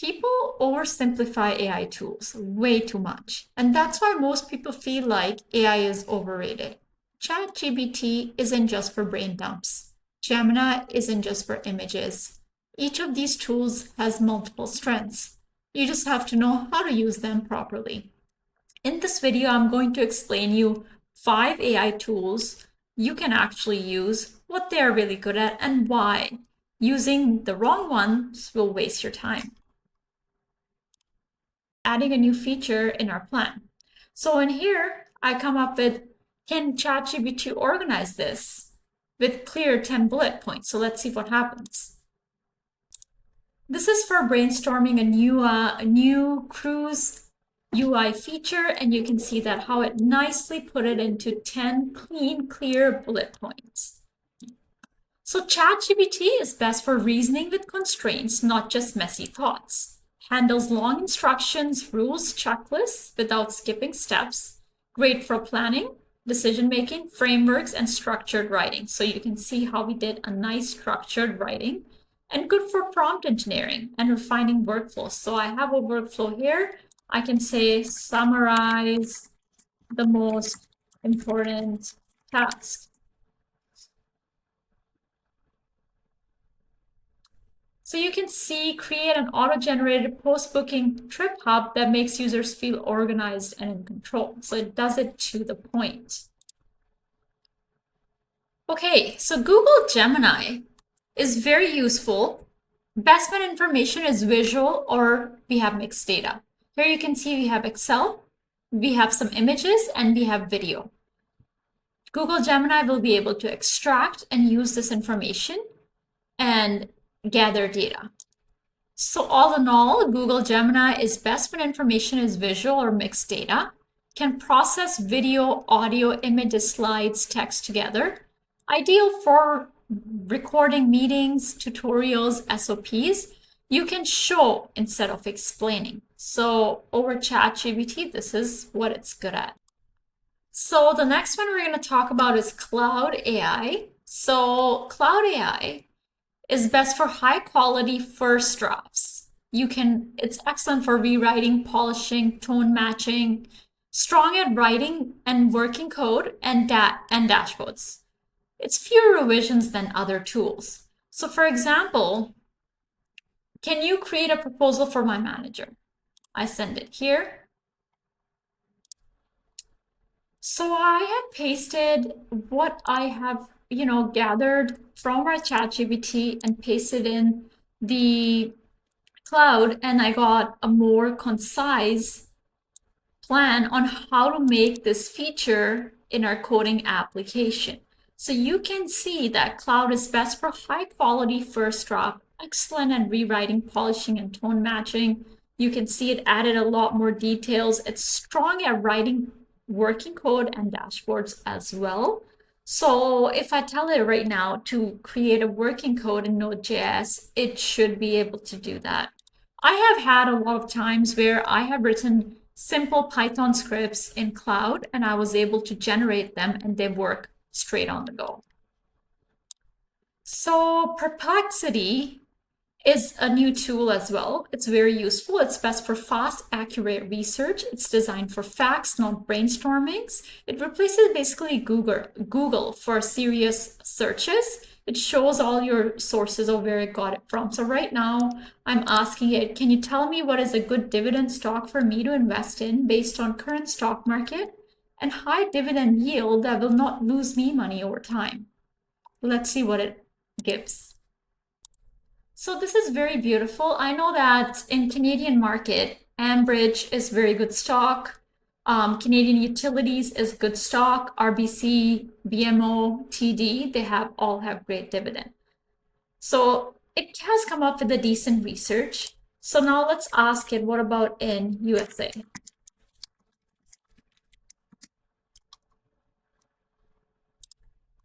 People oversimplify AI tools way too much, and that's why most people feel like AI is overrated. ChatGPT isn't just for brain dumps. Gemini isn't just for images. Each of these tools has multiple strengths. You just have to know how to use them properly. In this video, I'm going to explain you 5 AI tools you can actually use, what they are really good at, and why. Using the wrong ones will waste your time. Adding a new feature in our plan. So in here, I come up with, can ChatGPT organize this with clear 10 bullet points? So let's see what happens. This is for brainstorming a new cruise UI feature, and you can see that how it nicely put it into 10 clean, clear bullet points. So ChatGPT is best for reasoning with constraints, not just messy thoughts. Handles long instructions, rules, checklists without skipping steps. Great for planning, decision-making, frameworks, and structured writing. So you can see how we did a nice structured writing, and good for prompt engineering and refining workflows. So I have a workflow here. I can say summarize the most important tasks. So you can see, create an auto-generated post-booking trip hub that makes users feel organized and in control. So it does it to the point. Okay, so Google Gemini is very useful. Best when information is visual or we have mixed data. Here you can see we have Excel, we have some images, and we have video. Google Gemini will be able to extract and use this information and gather data. So all in all, Google Gemini is best when information is visual or mixed data, can process video, audio, images, slides, text together, ideal for recording meetings, tutorials, SOPs. You can show instead of explaining. So over ChatGPT, this is what it's good at. So the next one we're going to talk about is Claude AI. So Claude AI is best for high quality first drafts. It's excellent for rewriting, polishing, tone matching, strong at writing and working code and dashboards. It's fewer revisions than other tools. So for example, can you create a proposal for my manager? I send it here. So I have pasted what I have, gathered from our ChatGPT and pasted in the Claude, and I got a more concise plan on how to make this feature in our coding application. So you can see that Claude is best for high quality first draft, excellent at rewriting, polishing, and tone matching. You can see it added a lot more details. It's strong at writing working code and dashboards as well. So if I tell it right now to create a working code in Node.js, it should be able to do that. I have had a lot of times where I have written simple Python scripts in Claude and I was able to generate them and they work straight on the go. So Perplexity is a new tool as well. It's very useful. It's best for fast, accurate research. It's designed for facts, not brainstormings. It replaces basically Google for serious searches. It shows all your sources of where it got it from. So right now, I'm asking it, can you tell me what is a good dividend stock for me to invest in based on current stock market and high dividend yield that will not lose me money over time? Let's see what it gives. So this is very beautiful. I know that in Canadian market, Ambridge is very good stock. Canadian Utilities is good stock. RBC, BMO, TD, they all have great dividend. So it has come up with a decent research. So now let's ask it, what about in USA?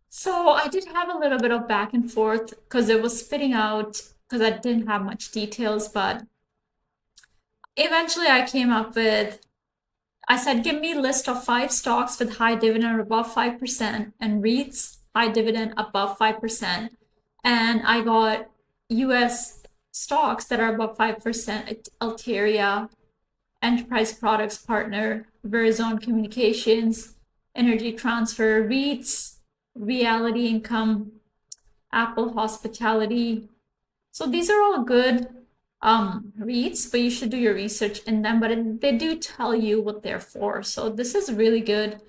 So I did have a little bit of back and forth because it was spitting out, because I didn't have much details, but eventually I came up with, I said, give me a list of 5 stocks with high dividend above 5% and REITs high dividend above 5%. And I got US stocks that are above 5%, Alteria, Enterprise Products Partner, Verizon Communications, Energy Transfer, REITs, Reality Income, Apple Hospitality. So these are all good REITs, but you should do your research in them. But they do tell you what they're for. So this is really good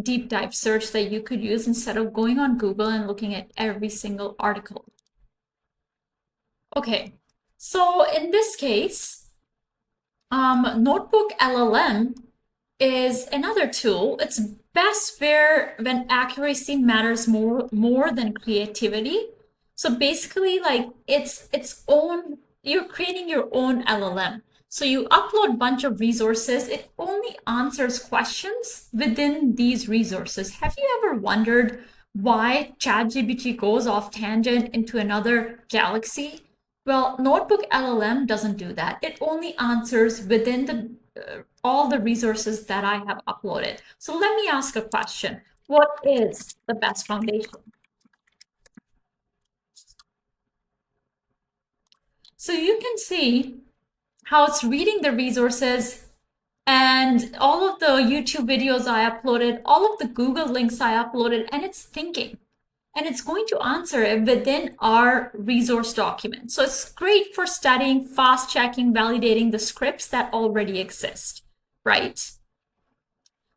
deep dive search that you could use instead of going on Google and looking at every single article. Okay, so in this case, NotebookLM is another tool. It's best when accuracy matters more than creativity. So basically, like it's its own, you're creating your own LLM. So you upload a bunch of resources. It only answers questions within these resources. Have you ever wondered why ChatGPT goes off tangent into another galaxy? Well, NotebookLM doesn't do that. It only answers within the all the resources that I have uploaded. So let me ask a question. What is the best foundation? So you can see how it's reading the resources and all of the YouTube videos I uploaded, all of the Google links I uploaded, and it's thinking. And it's going to answer it within our resource document. So it's great for studying, fast checking, validating the scripts that already exist, right?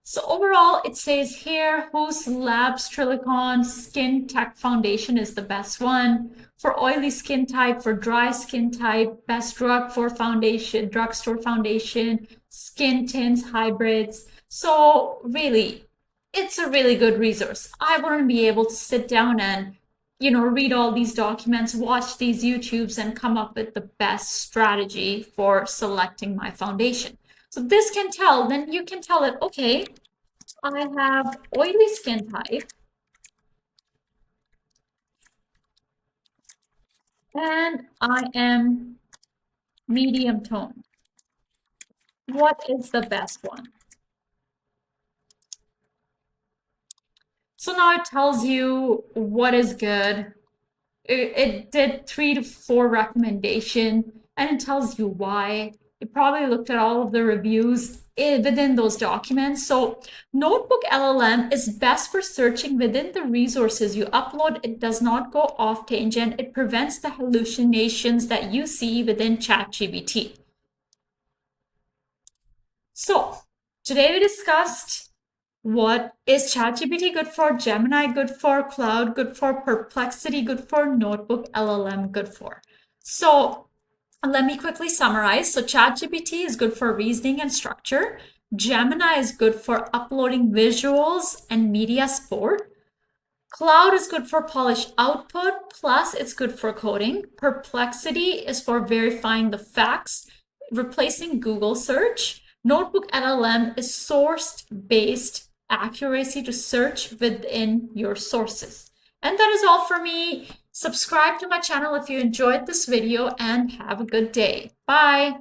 So overall, it says here, whose Labs Trilicon Skin Tech Foundation is the best one. For oily skin type, for dry skin type, best drug for foundation, drugstore foundation, skin tints, hybrids. So really, it's a really good resource. I wouldn't be able to sit down and, read all these documents, watch these YouTubes, and come up with the best strategy for selecting my foundation. So this can tell, then you can tell it, okay, I have oily skin type, and I am medium tone. What is the best one? So now it tells you what is good. It did 3 to 4 recommendation, and it tells you why. It probably looked at all of the reviews within those documents. So NotebookLM is best for searching within the resources you upload. It does not go off tangent. It prevents the hallucinations that you see within ChatGPT. So today we discussed what is ChatGPT good for, Gemini good for, Claude good for, Perplexity good for, NotebookLM good for. So let me quickly summarize. So ChatGPT is good for reasoning and structure. Gemini is good for uploading visuals and media support. Claude is good for polished output, plus it's good for coding. Perplexity is for verifying the facts, replacing Google search. NotebookLM is source-based accuracy to search within your sources. And that is all for me. Subscribe to my channel if you enjoyed this video and have a good day. Bye.